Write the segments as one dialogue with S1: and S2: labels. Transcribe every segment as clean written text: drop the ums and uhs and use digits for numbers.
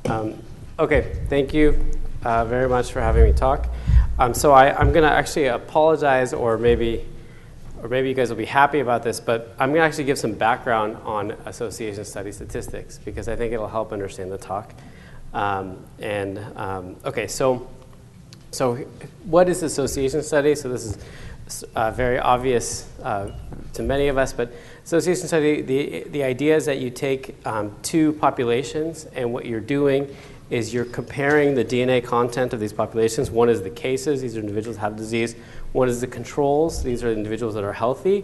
S1: Okay, thank you very much for having me talk. So I'm going to actually apologize, or maybe you guys will be happy about this, but I'm going to actually give some background on association study statistics because I think it'll help understand the talk. Okay, so what is association study? So this is very obvious to many of us, but association study, the idea is that you take two populations, and what you're doing is you're comparing the DNA content of these populations. One is the cases, these are individuals who have disease. One is the controls, these are individuals that are healthy.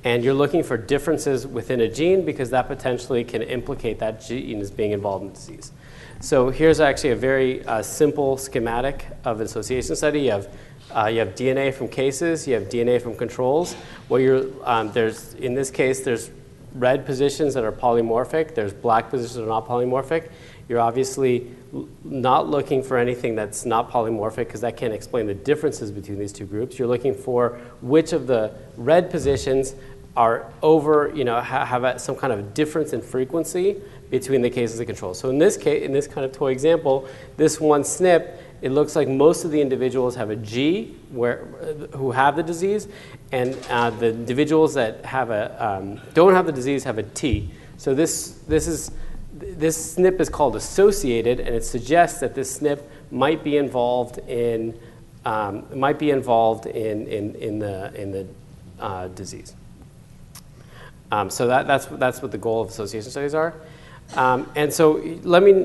S1: And you're looking for differences within a gene because that potentially can implicate that gene as being involved in disease. So here's actually a very simple schematic of an association study. You have DNA from cases, you have DNA from controls. What in this case, there's red positions that are polymorphic, there's black positions that are not polymorphic. You're obviously not looking for anything that's not polymorphic because that can't explain the differences between these two groups. You're looking for which of the red positions are have some kind of difference in frequency between the cases and controls. So in this case, in this kind of toy example, this one SNP, it looks like most of the individuals have a G who have the disease, and the individuals that have don't have the disease have a T. So this SNP is called associated, and it suggests that this SNP might be involved in the disease. So that's what the goal of association studies are. And so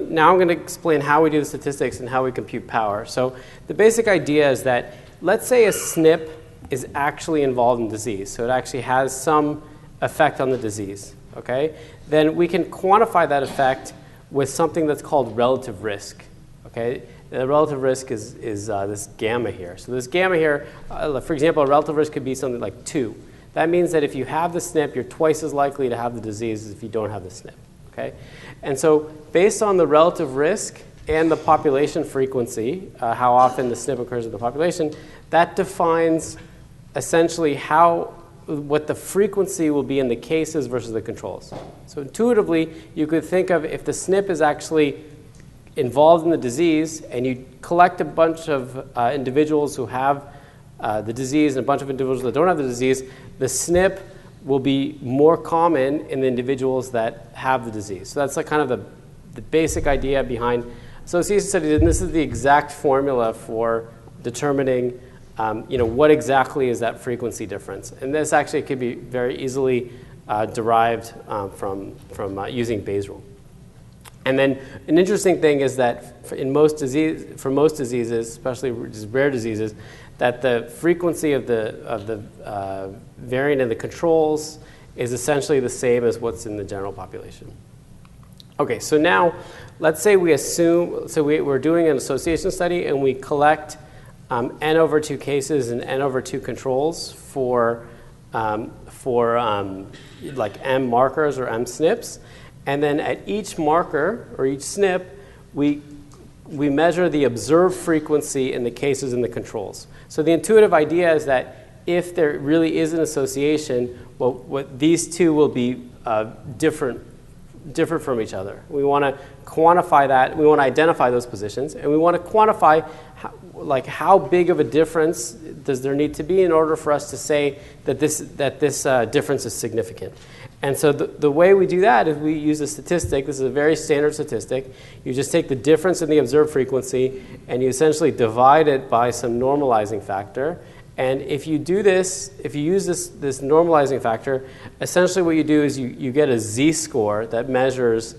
S1: now I'm going to explain how we do the statistics and how we compute power. So the basic idea is that let's say a SNP is actually involved in disease, so it actually has some effect on the disease. Okay, then we can quantify that effect with something that's called relative risk. Okay, the relative risk is this gamma here. So this gamma here, for example, a relative risk could be something like 2. That means that if you have the SNP, you're twice as likely to have the disease as if you don't have the SNP. Okay, and so based on the relative risk and the population frequency, how often the SNP occurs in the population, that defines essentially what the frequency will be in the cases versus the controls. So intuitively, you could think of if the SNP is actually involved in the disease and you collect a bunch of individuals who have the disease and a bunch of individuals that don't have the disease, the SNP will be more common in the individuals that have the disease. So that's kind of the basic idea behind association studies, and this is the exact formula for determining what exactly is that frequency difference. And this actually could be very easily derived from using Bayes' rule. And then an interesting thing is that for most diseases, especially rare diseases, that the frequency of the variant in the controls is essentially the same as what's in the general population. Okay, so now let's say we assume, we're doing an association study and we collect n over 2 cases and n over 2 controls for like M markers or M SNPs. And then at each marker or each SNP, we measure the observed frequency in the cases and the controls. So the intuitive idea is that if there really is an association, what these two will be different from each other. We want to quantify that. We want to identify those positions, and we want to quantify how big of a difference does there need to be in order for us to say that this difference is significant. And so the way we do that is we use a statistic. This is a very standard statistic. You just take the difference in the observed frequency, and you essentially divide it by some normalizing factor. And if you do this, if you use this normalizing factor, essentially what you do is you get a z-score that measures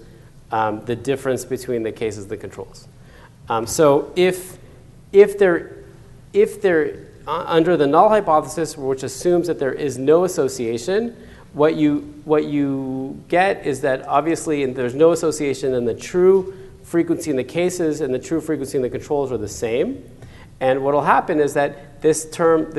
S1: the difference between the cases and the controls. So if they're under the null hypothesis, which assumes that there is no association, what you get is that obviously there's no association, and the true frequency in the cases and the true frequency in the controls are the same. And what will happen is that this term,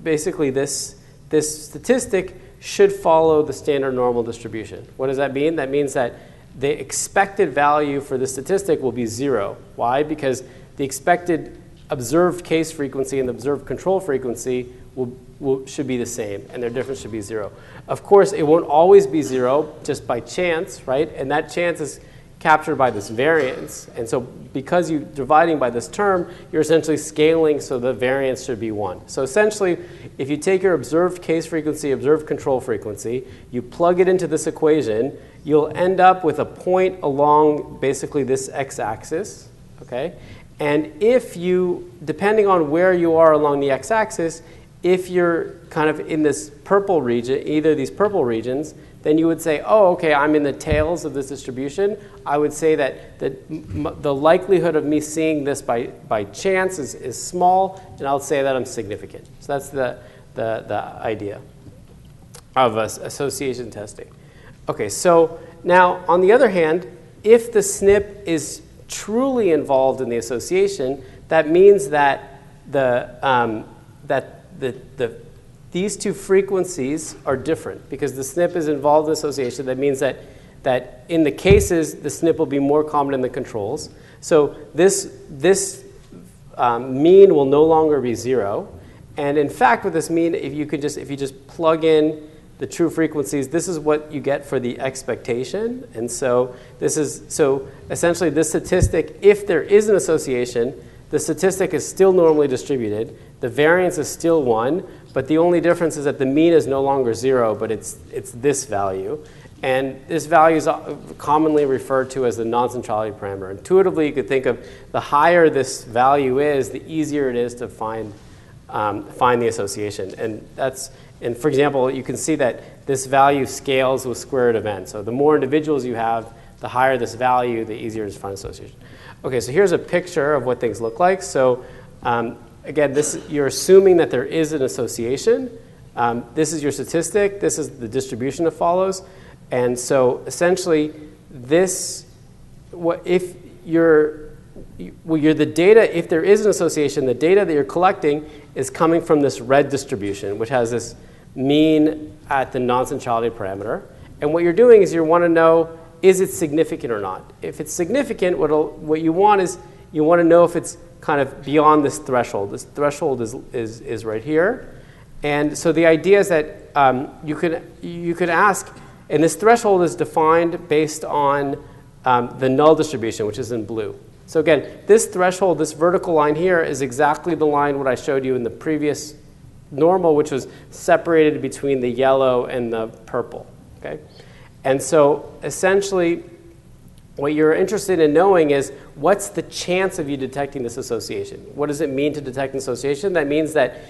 S1: basically this statistic should follow the standard normal distribution. What does that mean? That means that the expected value for the statistic will be 0. Why? Because the expected observed case frequency and the observed control frequency should be the same, and their difference should be 0. Of course, it won't always be 0 just by chance, right? And that chance is captured by this variance. And so because you're dividing by this term, you're essentially scaling so the variance should be 1. So essentially, if you take your observed case frequency, observed control frequency, you plug it into this equation, you'll end up with a point along basically this x-axis, okay? And if you, depending on where you are along the x-axis, if you're kind of in this purple region, either of these purple regions, then you would say, oh, okay, I'm in the tails of this distribution. I would say that the likelihood of me seeing this by chance is small, and I'll say that I'm significant. So that's the idea of association testing. Okay, so now on the other hand, if the SNP is truly involved in the association, that means that these two frequencies are different because the SNP is involved in association. That means that in the cases, the SNP will be more common in the controls. So this mean will no longer be 0. And in fact, with this mean, if you just plug in the true frequencies, this is what you get for the expectation. And so essentially this statistic, if there is an association, the statistic is still normally distributed. The variance is still 1, but the only difference is that the mean is no longer 0, but it's this value. And this value is commonly referred to as the non-centrality parameter. Intuitively, you could think of the higher this value is, the easier it is to find the association. And for example, you can see that this value scales with square root of n. So the more individuals you have, the higher this value, the easier it is to find association. Okay, so here's a picture of what things look like. So again, you're assuming that there is an association. This is your statistic. This is the distribution that follows. And so essentially, if the data, if there is an association, the data that you're collecting is coming from this red distribution, which has this mean at the non-centrality parameter. And what you're doing is you want to know, is it significant or not? If it's significant, what you want is you want to know if it's kind of beyond this threshold. This threshold is right here. And so the idea is that you could ask, and this threshold is defined based on the null distribution, which is in blue. So again, this threshold, this vertical line here, is exactly the line what I showed you in the previous normal, which was separated between the yellow and the purple. Okay? And so essentially, what you're interested in knowing is what's the chance of you detecting this association? What does it mean to detect an association? That means that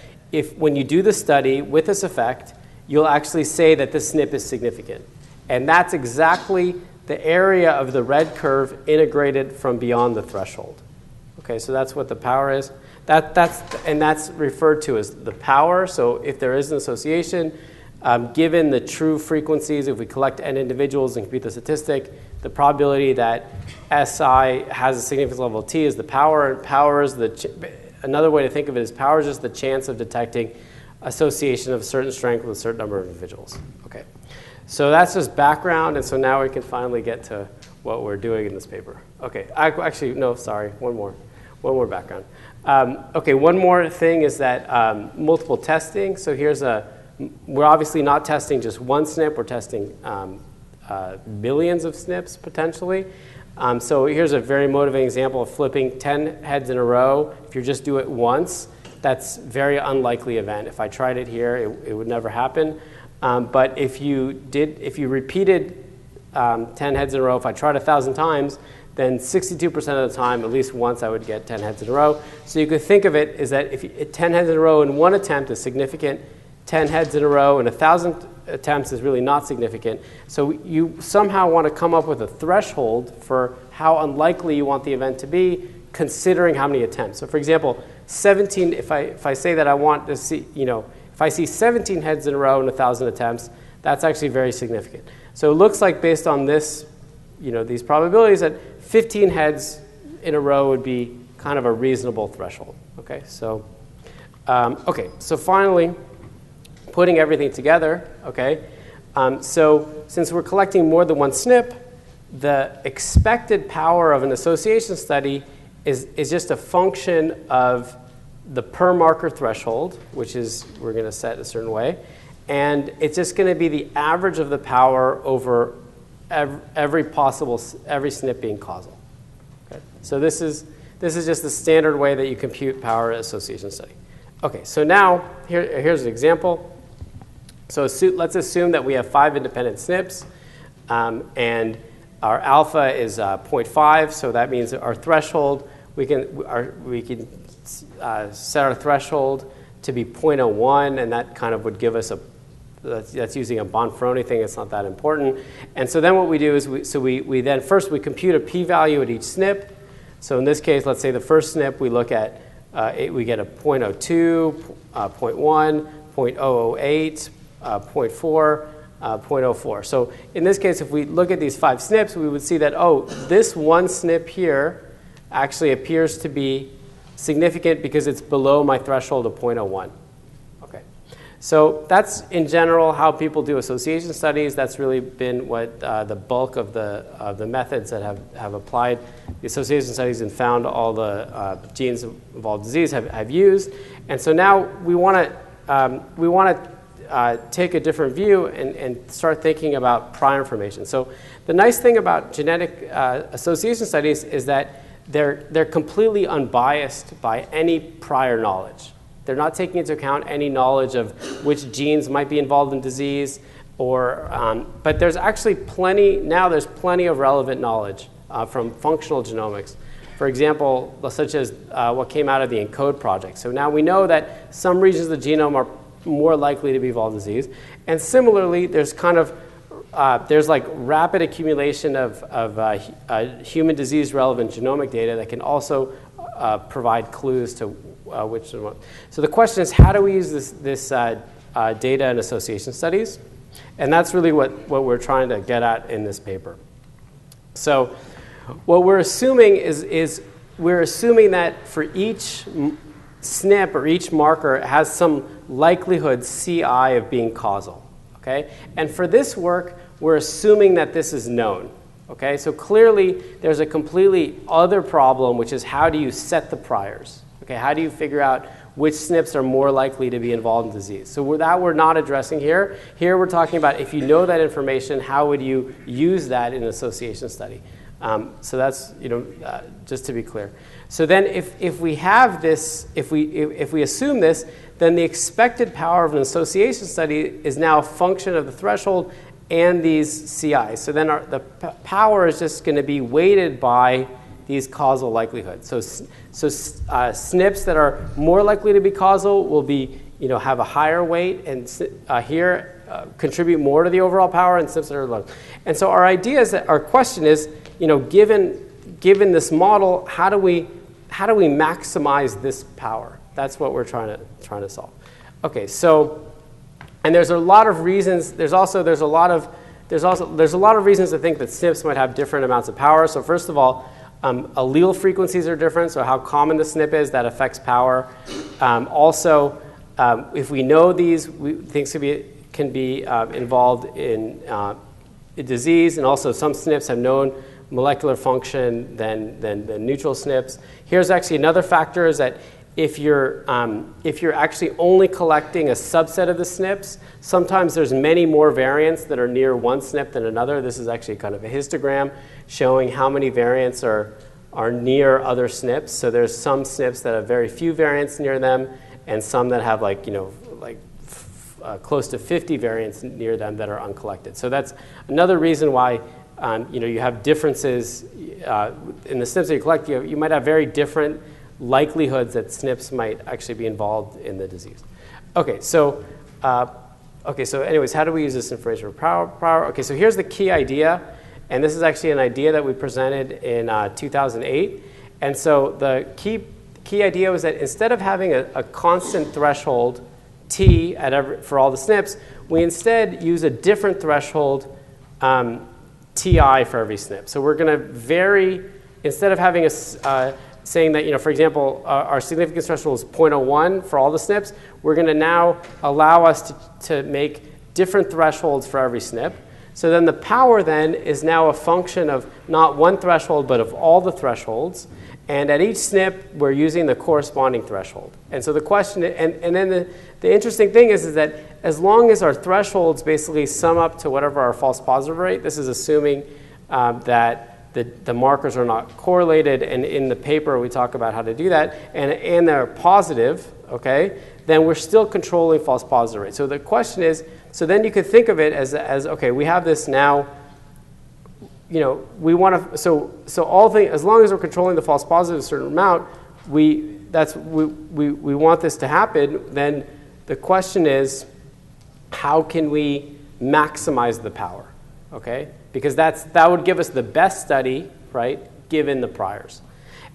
S1: when you do the study with this effect, you'll actually say that this SNP is significant. And that's exactly the area of the red curve integrated from beyond the threshold. Okay, so that's what the power is. That's referred to as the power. So if there is an association, given the true frequencies, if we collect n individuals and compute the statistic, the probability that SI has a significance level T is the power. And power is another way to think of it is power is just the chance of detecting association of a certain strength with a certain number of individuals. Okay, so that's just background, and so now we can finally get to what we're doing in this paper. Okay, actually, no, sorry, one more background. Okay, one more thing is that multiple testing. So we're obviously not testing just one SNP, we're testing billions of SNPs potentially. So here's a very motivating example of flipping 10 heads in a row. If you just do it once, that's a very unlikely event. If I tried it here, it would never happen. But if you repeated 10 heads in a row, if I tried 1,000 times, then 62% of the time, at least once, I would get 10 heads in a row. So you could think of it as that if 10 heads in a row in one attempt is significant, 10 heads in a row and 1,000 attempts is really not significant. So you somehow want to come up with a threshold for how unlikely you want the event to be, considering how many attempts. So for example, 17, if I say that I want to see, if I see 17 heads in a row and 1,000 attempts, that's actually very significant. So it looks like based on this, these probabilities that 15 heads in a row would be kind of a reasonable threshold. Okay, so finally, putting everything together. Okay, so since we're collecting more than one SNP, the expected power of an association study is just a function of the per marker threshold, which is we're going to set a certain way, and it's just going to be the average of the power over every SNP being causal. Okay? So this is just the standard way that you compute power association study. Okay, so now here's an example. So let's assume that we have 5 independent SNPs, and our alpha is 0.5. So that means our threshold, we can set our threshold to be 0.01, and that kind of would give us that's using a Bonferroni thing. It's not that important. And so then what we do is we then first we compute a p-value at each SNP. So in this case, let's say the first SNP we look at, we get a 0.02, 0.1, 0.008, 0.4, 0.04. So in this case, if we look at these 5 SNPs, we would see that, oh, this one SNP here actually appears to be significant because it's below my threshold of 0.01. Okay. So that's, in general, how people do association studies. That's really been what the bulk of the methods that have applied the association studies and found all the genes involved in disease have used. And so now we want to take a different view and start thinking about prior information. So the nice thing about genetic association studies is that they're completely unbiased by any prior knowledge. They're not taking into account any knowledge of which genes might be involved in disease, but there's actually plenty of relevant knowledge from functional genomics. For example, such as what came out of the ENCODE project. So now we know that some regions of the genome are more likely to be involved in disease. And similarly, there's there's like rapid accumulation of human disease relevant genomic data that can also provide clues to which one. So the question is, how do we use this data in association studies? And that's really what we're trying to get at in this paper. So what we're assuming is we're assuming that for each SNP or each marker has some likelihood CI of being causal. Okay? And for this work, we're assuming that this is known. Okay? So clearly, there's a completely other problem, which is how do you set the priors? Okay? How do you figure out which SNPs are more likely to be involved in disease? So we're not addressing here. Here we're talking about if you know that information, how would you use that in an association study? So that's, just to be clear. So then if we have this, if we assume this, then the expected power of an association study is now a function of the threshold and these CIs. So then the power is just going to be weighted by these causal likelihoods. So SNPs that are more likely to be causal will be, have a higher weight, and here contribute more to the overall power, and SNPs that are low. And so our question is, given this model, how do we maximize this power? That's what we're trying to solve. Okay, so, and there's a lot of reasons. There's a lot of reasons to think that SNPs might have different amounts of power. So first of all, allele frequencies are different. So how common the SNP is, that affects power. Also, if we know these, things can be involved in disease, and also some SNPs have known molecular function than the neutral SNPs. Here's actually another factor, is that if you're actually only collecting a subset of the SNPs, sometimes there's many more variants that are near one SNP than another. This is actually kind of a histogram showing how many variants are near other SNPs. So there's some SNPs that have very few variants near them, and some that have close to 50 variants near them that are uncollected. So that's another reason why you have differences in the SNPs that you collect. You might have very different likelihoods that SNPs might actually be involved in the disease. Okay, so anyways, how do we use this information for power? Okay, so here's the key idea, and this is actually an idea that we presented in 2008. And so the key idea was that instead of having a constant threshold T for all the SNPs, we instead use a different threshold TI for every SNP. So we're going to vary, instead of having saying that, for example, our significance threshold is 0.01 for all the SNPs, we're going to now allow us to make different thresholds for every SNP. So then the power then is now a function of not one threshold, but of all the thresholds. And at each SNP, we're using the corresponding threshold. And so the question, and then the interesting thing is that as long as our thresholds basically sum up to whatever our false positive rate, this is assuming that the markers are not correlated, and in the paper we talk about how to do that, and they're positive, okay, then we're still controlling false positive rate. So the question is, so then you could think of it as okay, we have this now, you know, we want to, so all things, as long as we're controlling the false positive a certain amount, we want this to happen, then the question is, how can we maximize the power, okay? Because that would give us the best study, right, given the priors.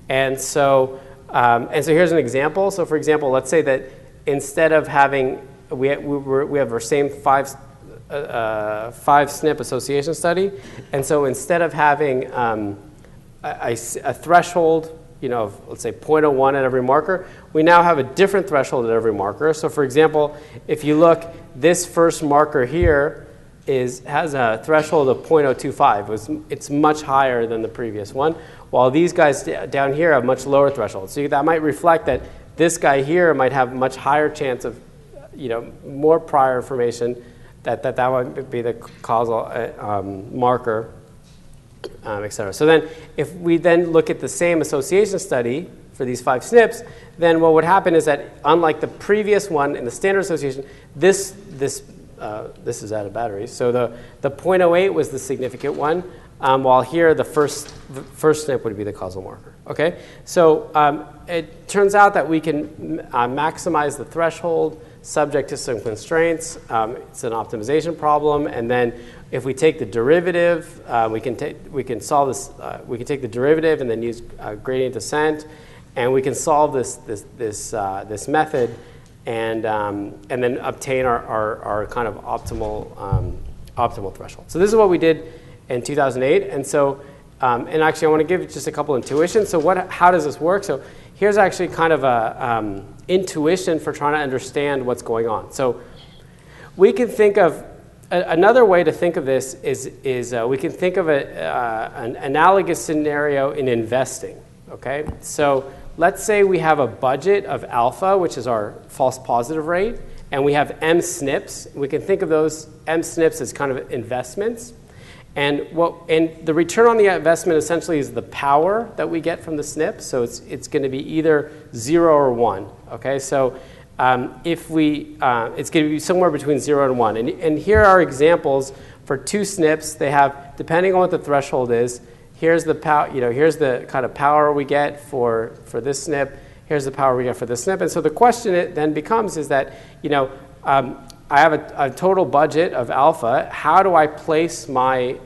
S1: And so here's an example. So for example, let's say that instead of having, we have our same five SNP association study, and so instead of having a threshold, you know, of, let's say 0.01 at every marker, we now have a different threshold at every marker. So for example, if you look, this first marker here has a threshold of 0.025. It's much higher than the previous one, while these guys down here have much lower thresholds. So that might reflect that this guy here might have much higher chance of, you know, more prior information that would be the causal marker, et cetera. So then if we then look at the same association study for these 5 SNPs, then what would happen is that unlike the previous one in the standard association, this is out of batteries. So the 0.08 was the significant one, while here the first SNP would be the causal marker. Okay, so it turns out that we can maximize the threshold subject to some constraints. It's an optimization problem, and then if we take the derivative, we can solve this. We can take the derivative and then use gradient descent, and we can solve this method, and then obtain our kind of optimal threshold. So this is what we did in 2008, and so and actually I want to give just a couple intuitions. So how does this work? So here's actually kind of a intuition for trying to understand what's going on. So we can think of another way to think of this is we can think of an analogous scenario in investing. Okay, so let's say we have a budget of alpha, which is our false positive rate, and we have M SNPs. We can think of those M SNPs as kind of investments. And the return on the investment essentially is the power that we get from the SNP. So it's going to be either 0 or 1. Okay, so it's going to be somewhere between 0 and 1. And here are examples for 2 SNPs. They have, depending on what the threshold is, here's the power. You know, here's the kind of power we get for this SNP. Here's the power we get for this SNP. And so the question then becomes is that, you know, I have a total budget of alpha. How do I place my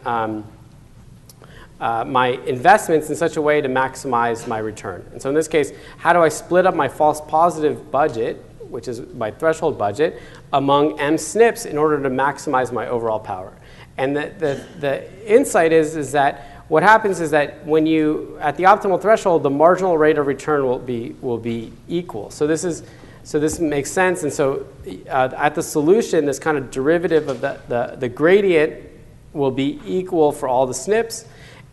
S1: my investments in such a way to maximize my return? And so in this case, how do I split up my false positive budget, which is my threshold budget, among M SNPs in order to maximize my overall power? And the insight is that what happens is that when you, at the optimal threshold, the marginal rate of return will be equal. So this makes sense, and so at the solution, this kind of derivative of the gradient will be equal for all the SNPs.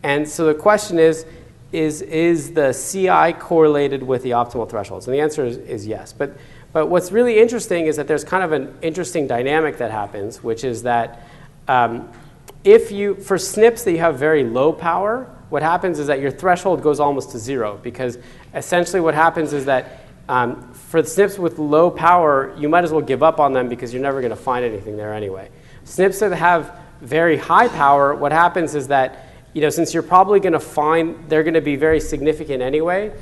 S1: And so the question is the CI correlated with the optimal thresholds? And the answer is yes. But what's really interesting is that there's kind of an interesting dynamic that happens, which is that for SNPs that you have very low power, what happens is that your threshold goes almost to 0, because essentially what happens is that for the SNPs with low power, you might as well give up on them because you're never going to find anything there anyway. SNPs that have very high power, what happens is that, you know, since you're probably going to find they're going to be very significant anyway,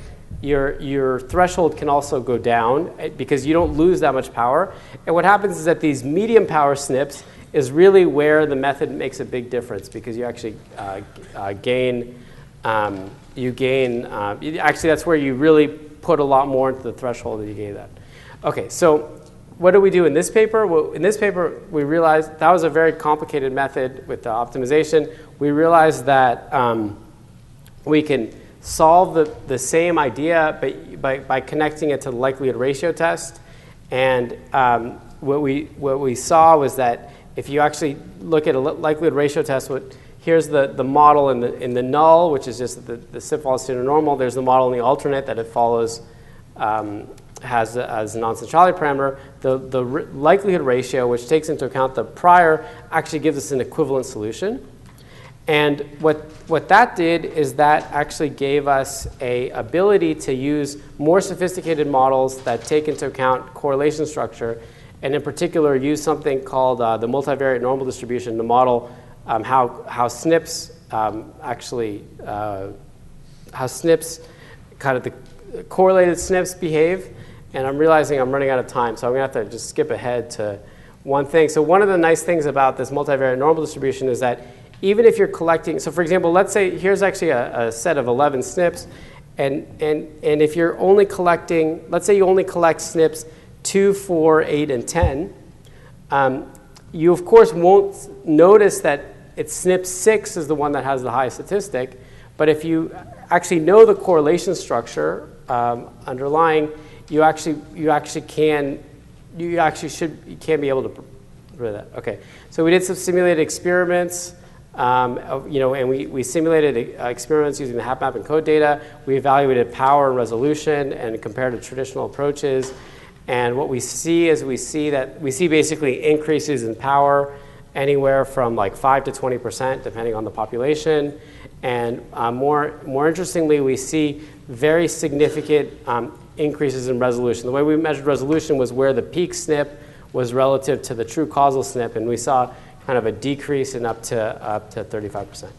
S1: your threshold can also go down because you don't lose that much power. And what happens is that these medium power SNPs is really where the method makes a big difference, because you actually gain. Actually, that's where you really put a lot more into the threshold that you gave that. Okay, so what do we do in this paper? Well, in this paper, we realized that was a very complicated method with the optimization. We realized that we can solve the same idea by connecting it to the likelihood ratio test. And what we saw was that if you actually look at a likelihood ratio test, here's the model in the null, which is just that the SNP follows standard normal. There's the model in the alternate that it follows, has as a non-centrality parameter. The likelihood ratio, which takes into account the prior, actually gives us an equivalent solution. And what that did is that actually gave us a ability to use more sophisticated models that take into account correlation structure, and in particular use something called the multivariate normal distribution to model how SNPs how SNPs, kind of the correlated SNPs behave. And I'm realizing I'm running out of time, so I'm going to have to just skip ahead to one thing. So one of the nice things about this multivariate normal distribution is that even if you're collecting, so for example, let's say here's actually a set of 11 SNPs, and if you're only collecting, let's say you only collect SNPs 2, 4, 8, and 10, you of course won't notice that it's SNP 6 is the one that has the highest statistic, but if you actually know the correlation structure underlying, you can be able to prove that. Okay, so we did some simulated experiments. And we simulated experiments using the HapMap and code data. We evaluated power and resolution and compared to traditional approaches. And what we see is we see basically increases in power anywhere from like 5 to 20%, depending on the population. And more interestingly, we see very significant increases in resolution. The way we measured resolution was where the peak SNP was relative to the true causal SNP, and we saw kind of a decrease in up to 35%.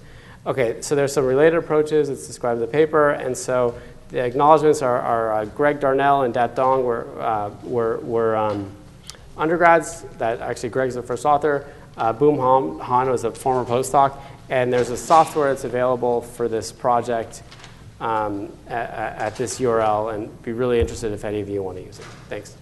S1: Okay, so there's some related approaches. It's described in the paper, and so the acknowledgments are Greg Darnell and Dat Dong were undergrads. That actually Greg's the first author. Boom Han was a former postdoc, and there's a software that's available for this project at this URL, and be really interested if any of you want to use it. Thanks.